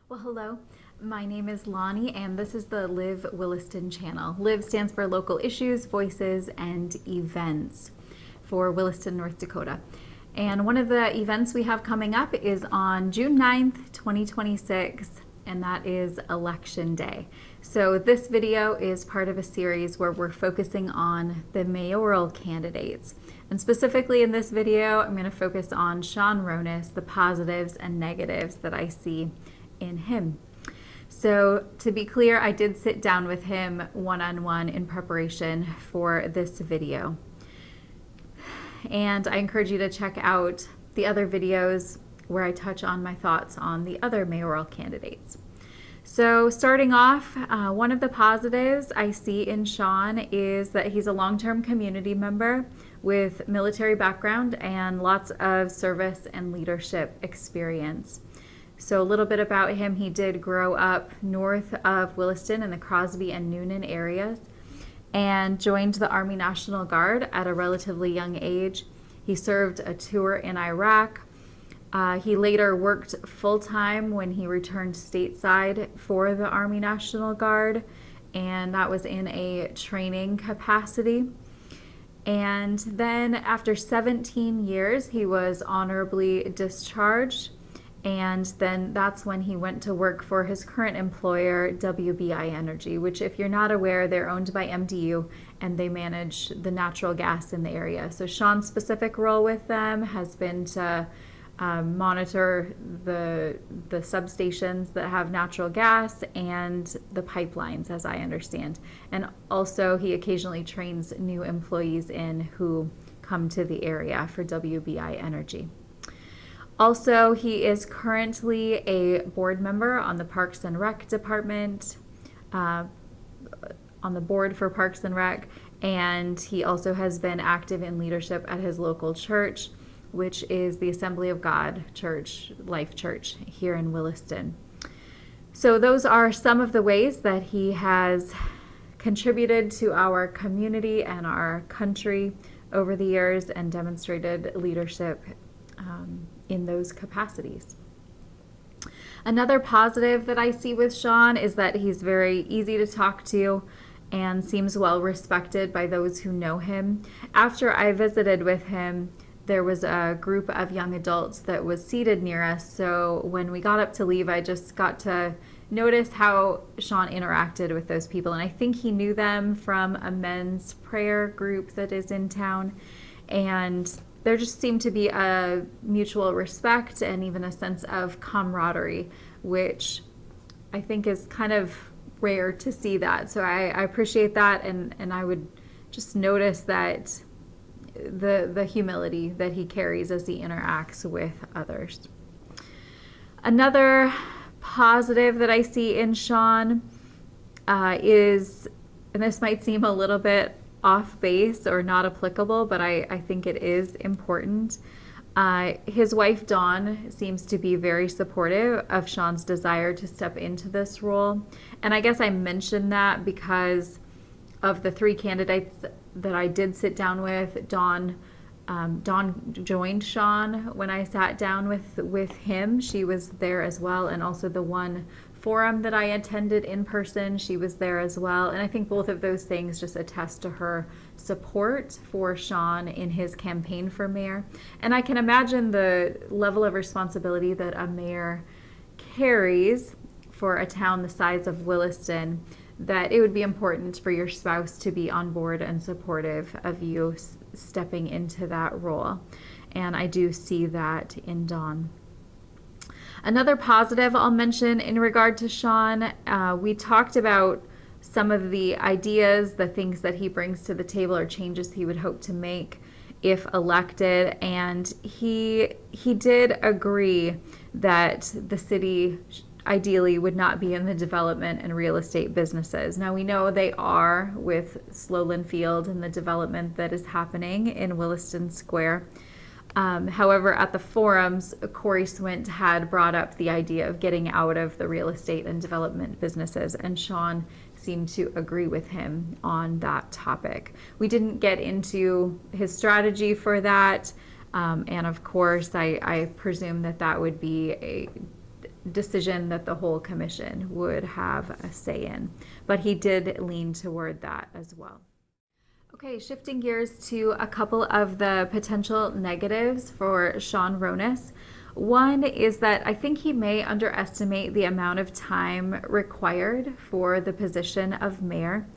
Well, hello. My name is Lonnie, and this is the Live Williston channel. Live stands for Local Issues, Voices, and Events for Williston, North Dakota. And one of the events we have coming up is on June 9th, 2026, and that is Election Day. So this video is part of a series where we're focusing on the mayoral candidates. And specifically in this video, I'm going to focus on Shawn Roness, the positives and negatives that I see in him. So to be clear, I did sit down with him one-on-one in preparation for this video. And I encourage you to check out the other videos where I touch on my thoughts on the other mayoral candidates. So starting off, one of the positives I see in Shawn is that he's a long-term community member with military background and lots of service and leadership experience. So a little bit about him: he did grow up north of Williston in the Crosby and Noonan areas and joined the Army National Guard at a relatively young age. He served a tour in Iraq. He later worked full-time when he returned stateside for the Army National Guard, and that was in a training capacity. And then after 17 years, he was honorably discharged. And then that's when he went to work for his current employer, WBI Energy, which, if you're not aware, they're owned by MDU and they manage the natural gas in the area. So Shawn's specific role with them has been to monitor the substations that have natural gas and the pipelines, as I understand. And also he occasionally trains new employees in who come to the area for WBI Energy. Also, he is currently a board member on the Parks and Rec Department, on the board for Parks and Rec, and he also has been active in leadership at his local church, which is the Assembly of God Church, Life Church, here in Williston. So those are some of the ways that he has contributed to our community and our country over the years and demonstrated leadership in those capacities. Another positive that I see with Shawn is that he's very easy to talk to and seems well respected by those who know him. After I visited with him, there was a group of young adults that was seated near us. So when we got up to leave, I just got to notice how Shawn interacted with those people. And I think he knew them from a men's prayer group that is in town. And there just seemed to be a mutual respect and even a sense of camaraderie, which I think is kind of rare to see that. So I appreciate that, and I would just notice that the humility that he carries as he interacts with others. Another positive that I see in Shawn is, and this might seem a little bit off base or not applicable, but I think it is important. His wife, Dawn, seems to be very supportive of Shawn's desire to step into this role. And I guess I mentioned that because of the three candidates that I did sit down with. Dawn joined Shawn when I sat down with him. She was there as well. And also the one forum that I attended in person, she was there as well. And I think both of those things just attest to her support for Shawn in his campaign for mayor. And I can imagine the level of responsibility that a mayor carries for a town the size of Williston, that it would be important for your spouse to be on board and supportive of you stepping into that role. And I do see that in Dawn. Another positive I'll mention in regard to Shawn, we talked about some of the ideas, the things that he brings to the table or changes he would hope to make if elected, and he did agree that the city ideally would not be in the development and real estate businesses. Now we know they are with Slowland Field and the development that is happening in Williston Square. However, at the forums, Corey Swint had brought up the idea of getting out of the real estate and development businesses, and Shawn seemed to agree with him on that topic. We didn't get into his strategy for that, and of course, I presume that would be decision that the whole commission would have a say in. But he did lean toward that as well. Okay, shifting gears to a couple of the potential negatives for Shawn Roness. One is that I think he may underestimate the amount of time required for the position of mayor.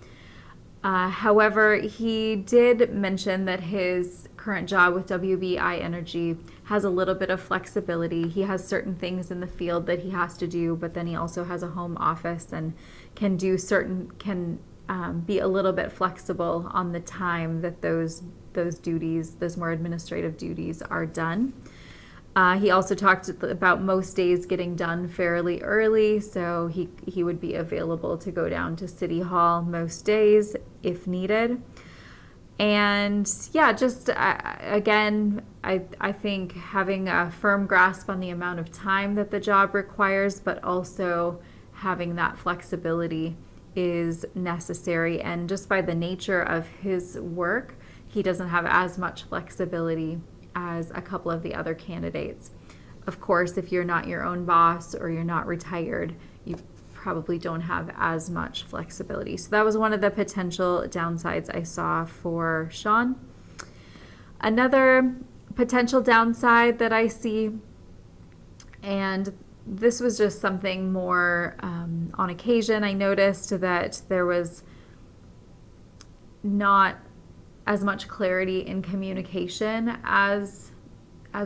However, he did mention that his current job with WBI Energy has a little bit of flexibility. He has certain things in the field that he has to do, but then he also has a home office and can be a little bit flexible on the time that those more administrative duties are done. He also talked about most days getting done fairly early, so he would be available to go down to City Hall most days if needed. And yeah, just again, I think having a firm grasp on the amount of time that the job requires, but also having that flexibility is necessary. And just by the nature of his work, he doesn't have as much flexibility as a couple of the other candidates. Of course, if you're not your own boss or you're not retired, you probably don't have as much flexibility. So that was one of the potential downsides I saw for Shawn. Another potential downside that I see, and this was just something more on occasion, I noticed that there was not as much clarity in communication as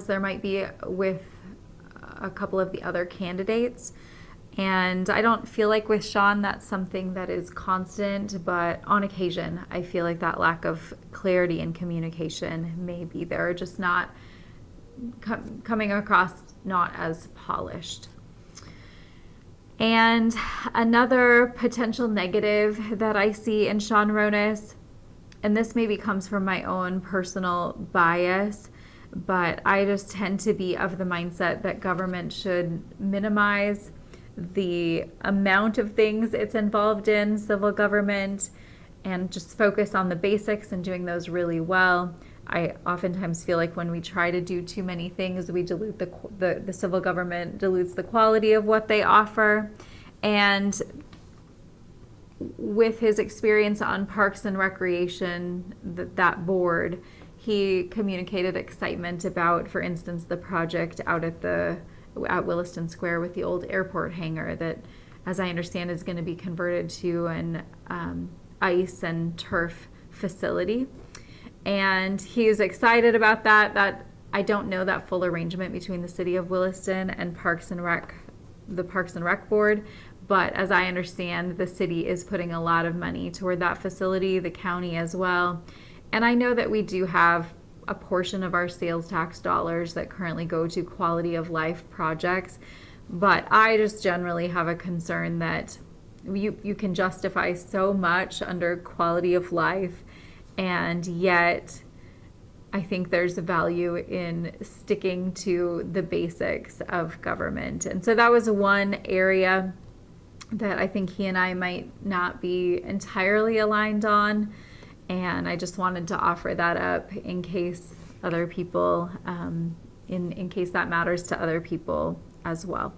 there might be with a couple of the other candidates. And I don't feel like with Shawn that's something that is constant, but on occasion I feel like that lack of clarity in communication may be there, just not coming across not as polished. And another potential negative that I see in Shawn Roness, and this maybe comes from my own personal bias, but I just tend to be of the mindset that government should minimize the amount of things it's involved in, civil government, and just focus on the basics and doing those really well. I oftentimes feel like when we try to do too many things, we dilute the civil government dilutes the quality of what they offer. And with his experience on Parks and Recreation, that board, he communicated excitement about, for instance, the project out at Williston Square with the old airport hangar that, as I understand, is going to be converted to an ice and turf facility. And he's excited about that. I don't know that full arrangement between the city of Williston and the Parks and Rec board, but as I understand, the city is putting a lot of money toward that facility, the county as well. And I know that we do have a portion of our sales tax dollars that currently go to quality of life projects, but I just generally have a concern that you can justify so much under quality of life, and yet I think there's a value in sticking to the basics of government. And so that was one area that I think he and I might not be entirely aligned on. And I just wanted to offer that up in case other people, in case that matters to other people as well.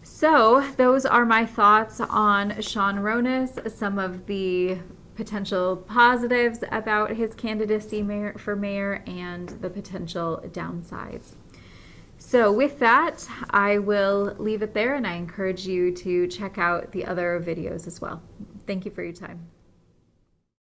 So those are my thoughts on Shawn Roness, some of the potential positives about his candidacy for mayor and the potential downsides. So with that, I will leave it there, and I encourage you to check out the other videos as well. Thank you for your time.